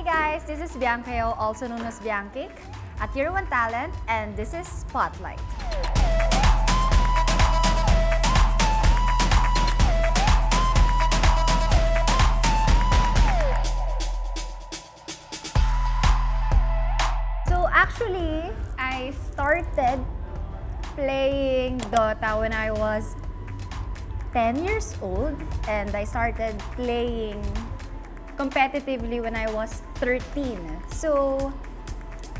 Hey guys, this is Biancayo, also known as Biankik, at Year 1 Talent, and this is Spotlight. So actually, I started playing Dota when I was 10 years old, and I started playing competitively when I was 13. So,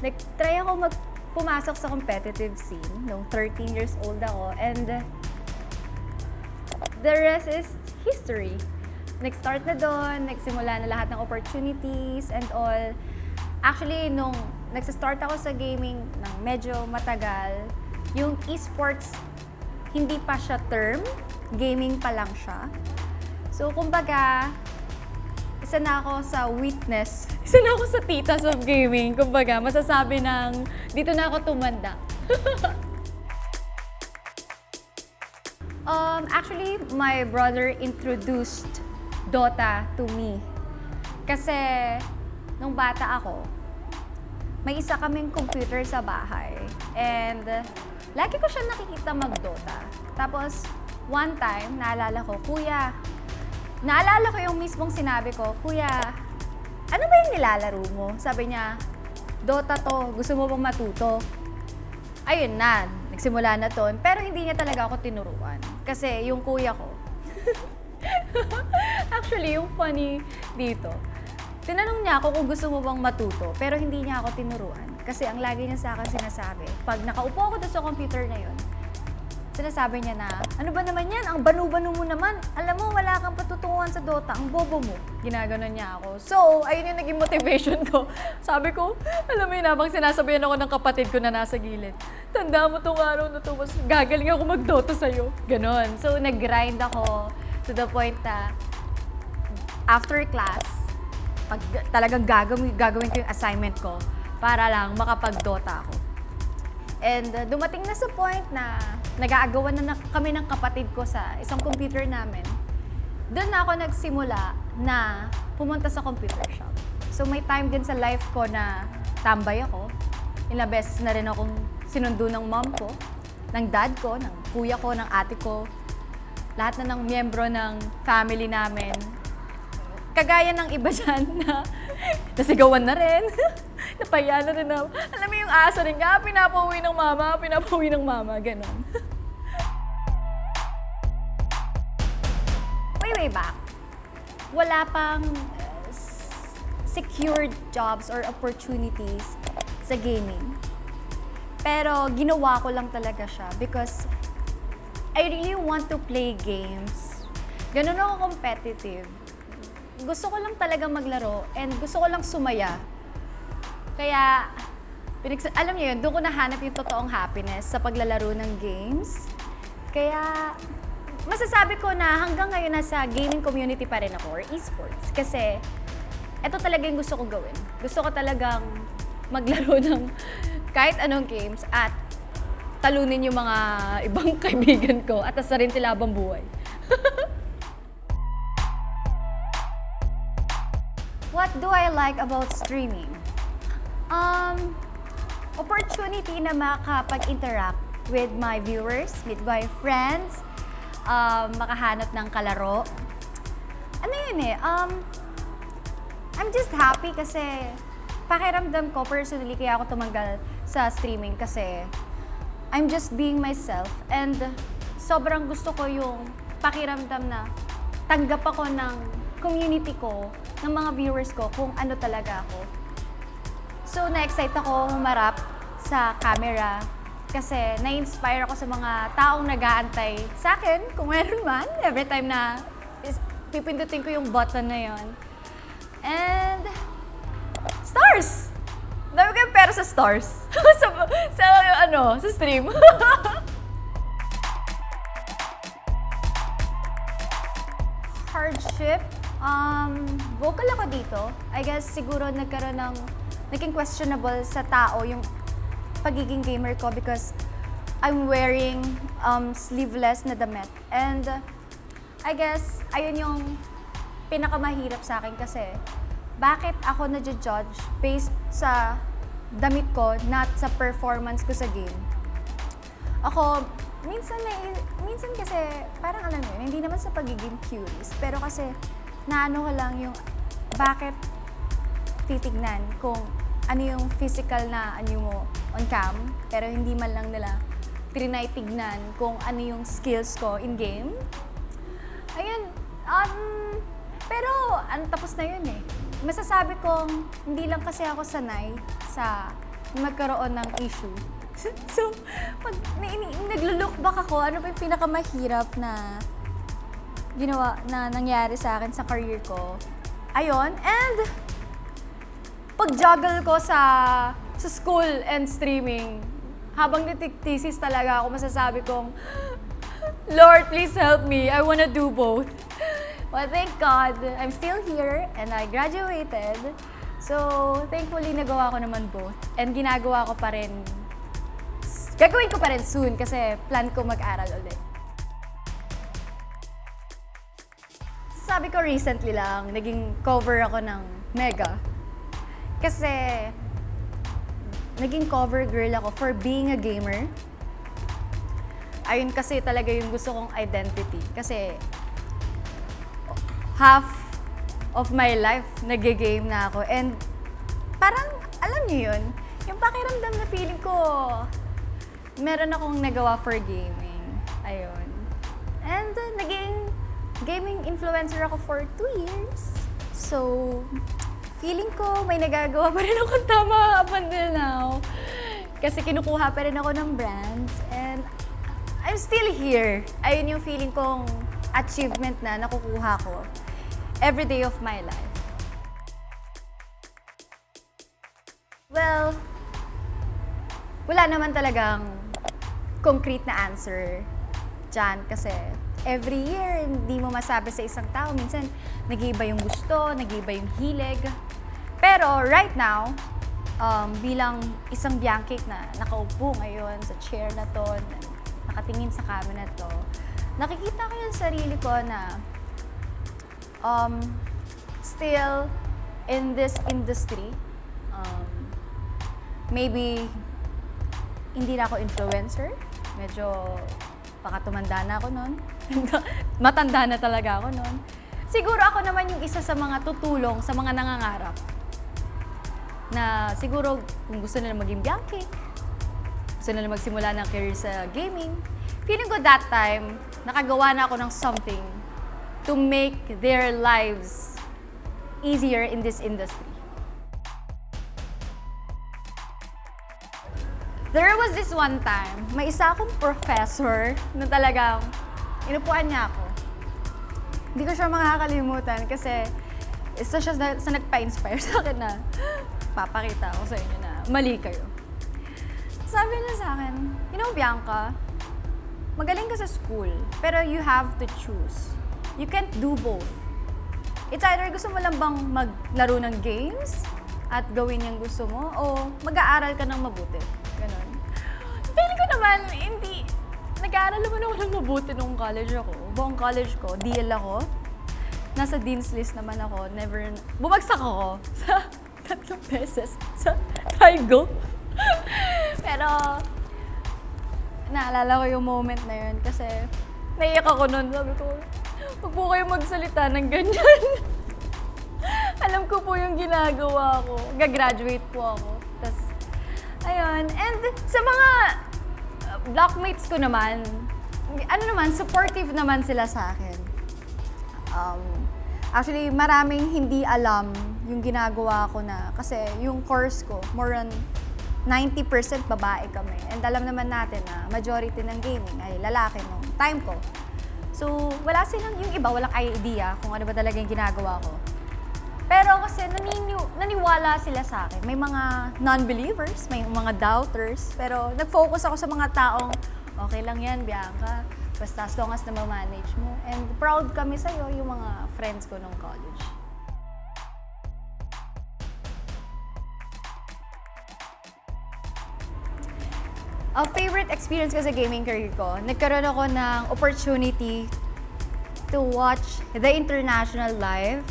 nag-try ako pumasok sa competitive scene nung 13 years old ako, and the rest is history. Nag-start na doon, nagsimula na lahat ng opportunities and all. Actually, nung nagsa-start ako sa gaming ng medyo matagal, yung esports, hindi pa siya term, gaming pa lang siya. So, kumbaga, isa na ako sa witness. Isa na ako sa titas of gaming. Kumbaga, masasabi ng dito na ako tumanda. Actually, my brother introduced Dota to me. Kasi, nung bata ako, may isa kaming computer sa bahay. And, lagi ko siya nakikita mag-Dota. Tapos, one time, naalala ko, Kuya, naalala ko yung mismong sinabi ko, Kuya, ano ba yung nilalaro mo? Sabi niya, Dota to, gusto mo bang matuto? Ayun na, nagsimula na to. Pero hindi niya talaga ako tinuruan. Kasi yung kuya ko, actually, yung funny dito, tinanong niya ako kung gusto mo bang matuto, pero hindi niya ako tinuruan. Kasi ang lagi niya sa akin sinasabi, pag nakaupo ako doon sa computer na yun, sinasabi niya na, ano ba naman yan? Ang banu-banu mo naman. Alam mo, wala kang patutunguhan sa Dota. Ang bobo mo. Ginaganon niya ako. So, ayun yung naging motivation ko. Sabi ko, alam mo yun, habang sinasabihan ako ng kapatid ko na nasa gilid, tanda mo tong araw na to, mas gagaling ako mag-Dota sa'yo. Ganon. So, nag-grind ako to the point na after class, pag talagang gagawin ko yung assignment ko para lang makapag-Dota ako. And dumating na sa point na nag-aagawan na kami ng kapatid ko sa isang computer namin. Doon na ako nagsimula na pumunta sa computer shop. So may time din sa life ko na tambay ako. Ilang beses na rin akong sinundo ng mom ko, ng dad ko, ng kuya ko, ng ate ko. Lahat na ng miyembro ng family namin. Kagaya ng iba dyan na nasigawan na rin. Napahiya na rin na, alam mo yung asa rin ka, pinapauwi ng mama, ganon. Way back, wala pang secured jobs or opportunities sa gaming. Pero ginawa ko lang talaga siya because I really want to play games. Ganon ako competitive. Gusto ko lang talaga maglaro and gusto ko lang sumaya. Kaya, alam niyo yun, doon ko nahanap yung totoong happiness sa paglalaro ng games. Kaya, masasabi ko na hanggang ngayon nasa gaming community pa rin ako, or esports. Kasi, ito talaga yung gusto ko gawin. Gusto ko talagang maglaro ng kahit anong games at talunin yung mga ibang kaibigan ko at asa rin sila habang buhay. What do I like about streaming? Opportunity na makapag-interact with my viewers, with my friends, makahanap ng kalaro. Ano yun eh, I'm just happy kasi pakiramdam ko personally kaya ako tumanggal sa streaming kasi I'm just being myself and sobrang gusto ko yung pakiramdam na tanggap ako ng community ko, ng mga viewers ko kung ano talaga ako. So, na-excite ako humarap sa camera kasi na-inspire ako sa mga taong nag-aantay sa akin, kung meron man, every time na pipindutin ko yung button na yon. And, stars! Dami ko yung pera sa stars. sa stream. Hardship? Vocal ako dito. I guess siguro naging questionable sa tao yung pagiging gamer ko because I'm wearing sleeveless na damit. And I guess, ayun yung pinakamahirap sa akin kasi bakit ako na-judge based sa damit ko, not sa performance ko sa game. Ako, minsan kasi, parang alam mo yun, hindi naman sa pagiging curious, pero kasi, naano ko lang yung, bakit titignan kung ano yung physical na ano mo on cam, pero hindi man lang nila tignan kung ano yung skills ko in game. Ayun, pero tapos na yun eh. Masasabi kong hindi lang kasi ako sanay sa magkaroon ng issue. So, pag naglo-look back ako, ano ba yung pinakamahirap na ginawa na nangyari sa akin sa career ko? Ayun, and pag-juggle ko sa school and streaming, habang nagtithesis talaga ako, masasabi kong, Lord, please help me. I wanna do both. Well, thank God, I'm still here and I graduated. So, thankfully, nagawa ko naman both. And ginagawa ko pa rin. Gagawin ko pa rin soon kasi plan ko mag-aral ulit. Sabi ko recently lang, naging cover ako ng Mega. Kasi, naging cover girl ako for being a gamer. Ayun kasi talaga yung gusto kong identity. Kasi, half of my life, nag-game na ako. And, parang, alam niyo yun, yung pakiramdam na feeling ko, meron akong nagawa for gaming. Ayun. And, naging gaming influencer ako for 2 years. So, feeling ko may nagagawa pa rin akong tama up until now. Kasi kinukuha pa rin ako ng brands. And I'm still here. Ayun yung feeling kong achievement na nakukuha ko every day of my life. Well, wala naman talagang concrete na answer dyan kasi every year, hindi mo masabi sa isang tao. Minsan, nag-iiba yung gusto, nag-iiba yung hilig. Pero right now, bilang isang Bianchic na nakaupo ngayon sa chair na to, nakatingin sa camera na to, nakikita ko yung sarili ko na still in this industry. Maybe, hindi na ako influencer. Medyo baka tumanda na ako nun. Matanda na talaga ako nun. Siguro ako naman yung isa sa mga tutulong sa mga nangangarap. Na siguro kung gusto nila maging Bianchic, gusto nila magsimula ng career sa gaming, feeling ko that time, nakagawa na ako ng something to make their lives easier in this industry. There was this one time, may isa akong professor na talagang inupuan niya ako. Hindi ko siya makakalimutan kasi isa siya sa nagpa-inspire sa akin na papakita ko sa inyo na mali kayo. Sabi niya sa akin, you know, Bianca, magaling ka sa school, pero you have to choose. You can't do both. It's either gusto mo lang bang maglaro ng games at gawin yung gusto mo, o mag-aaral ka ng mabuti. Ganon. Feeling ko naman, hindi. Nag-aaral naman ako ng mabuti nung college ako. Buong college ko, DL ako. Nasa Dean's List naman ako. Bumagsak ako sa 3 beses sa Taigo. Pero, naalala ko yung moment na yun kasi naiyak ako nun. Sabi ko, huwag po kayo magsalita ng ganyan. Alam ko po yung ginagawa ko. Gagraduate po ako. Tas, ayun. And sa mga blockmates ko naman, supportive naman sila sa akin. Actually, maraming hindi alam yung ginagawa ko na. Kasi yung course ko, more than 90% babae kami. And alam naman natin na majority ng gaming ay lalaki nung time ko. So, wala silang, yung iba, walang idea kung ano ba talaga yung ginagawa ko. Pero kasi naniwala sila sa akin. May mga non-believers, may mga doubters. Pero nag-focus ako sa mga taong, okay lang yan, Bianca. Basta as long as na ma-manage mo. And proud kami sa'yo, yung mga friends ko nung college. Ang favorite experience ko sa gaming career ko, nagkaroon ako ng opportunity to watch the international live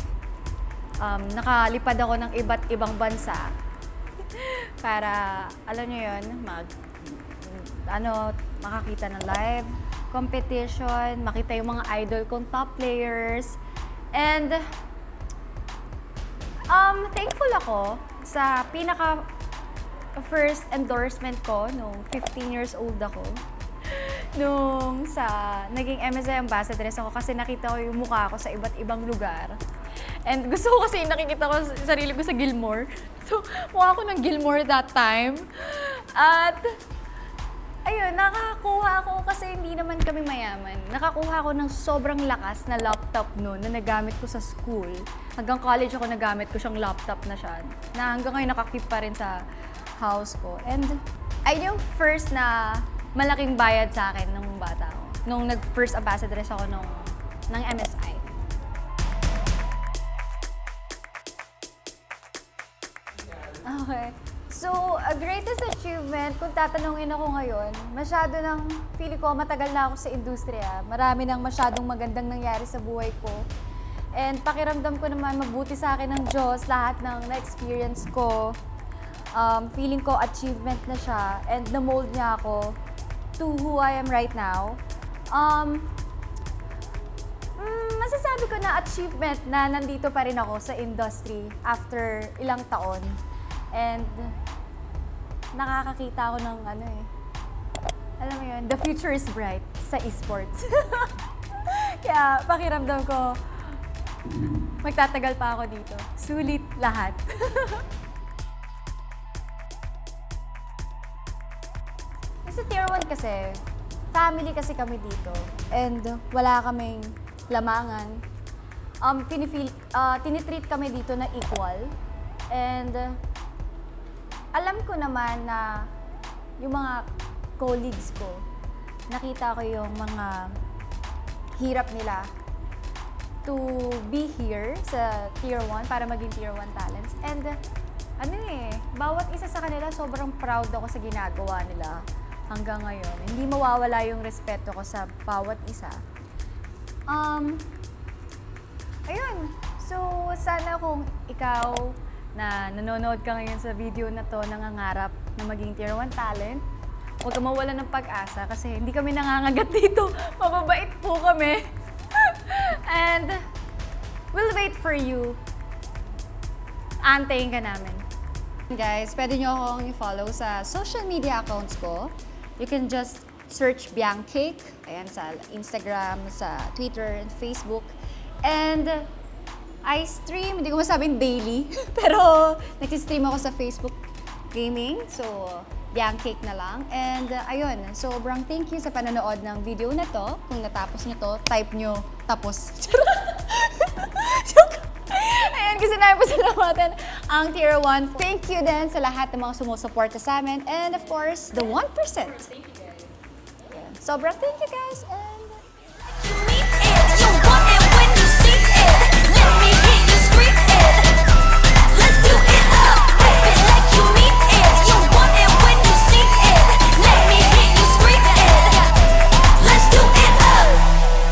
nakalipad ako ng iba't ibang bansa para, alam niyo yun, makakita ng live competition, makita yung mga idol kong top players. And thankful ako sa pinaka first endorsement ko nung 15 years old ako. Nung naging MSI ambassadress ako kasi nakita ko yung mukha ko sa iba't ibang lugar. And gusto ko kasi nakikita ko sarili ko sa Gilmore. So, mukha ko ng Gilmore that time. At ayun, nakakuha ko kasi hindi naman kami mayaman. Nakakuha ko ng sobrang lakas na laptop noon na nagamit ko sa school. Hanggang college ako nagamit ko siyang laptop na siya. Na hanggang ngayon nakakip pa rin sa house ko. And ayun yung first na malaking bayad sa akin nung bata ako. Nung nag-first ambassadress ako ng MSI. Okay. So, a greatest achievement, kung tatanungin ako ngayon, masyado nang, feeling ko, matagal na ako sa industriya. Marami nang masyadong magandang nangyari sa buhay ko. And pakiramdam ko naman, mabuti sa akin ng Diyos, lahat ng na-experience ko. Feeling ko, achievement na siya. And na-mold niya ako to who I am right now. Masasabi ko na achievement na nandito pa rin ako sa industry after ilang taon. And nakakakita ako ng alam mo yun, the future is bright sa esports. Kaya pakiramdam ko, magtatagal pa ako dito. Sulit lahat. Sa Tier 1 kasi, family kasi kami dito. And wala kaming lamangan. Tinitreat kami dito na equal. And alam ko naman na yung mga colleagues ko, nakita ko yung mga hirap nila to be here sa Tier 1 para maging Tier 1 talents. And bawat isa sa kanila sobrang proud ako sa ginagawa nila hanggang ngayon. Hindi mawawala yung respeto ko sa bawat isa. Ayun. So, sana kung ikaw na nanonood ka ngayon sa video na to, nangangarap na maging Tier 1 talent, huwag ka mawala ng pag-asa kasi hindi kami nangangagat dito. Mababait po kami. And we'll wait for you. Antayin ka namin. Guys, pwede nyo akong i-follow sa social media accounts ko. You can just search Biancake. Ayan, sa Instagram, sa Twitter, and Facebook. And I stream, hindi ko masabing daily, pero nag-stream ako sa Facebook Gaming. So, Biancake na lang. And ayun, sobrang thank you sa panonood ng video na to. Kung natapos nyo to, type nyo tapos. Ayan, kasi napasalamatan ang Tier 1. Thank you din sa lahat ng mga sumusuporta sa amin. And of course, the 1%. Thank you guys. Ayan. Sobrang thank you guys. And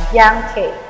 Biancake.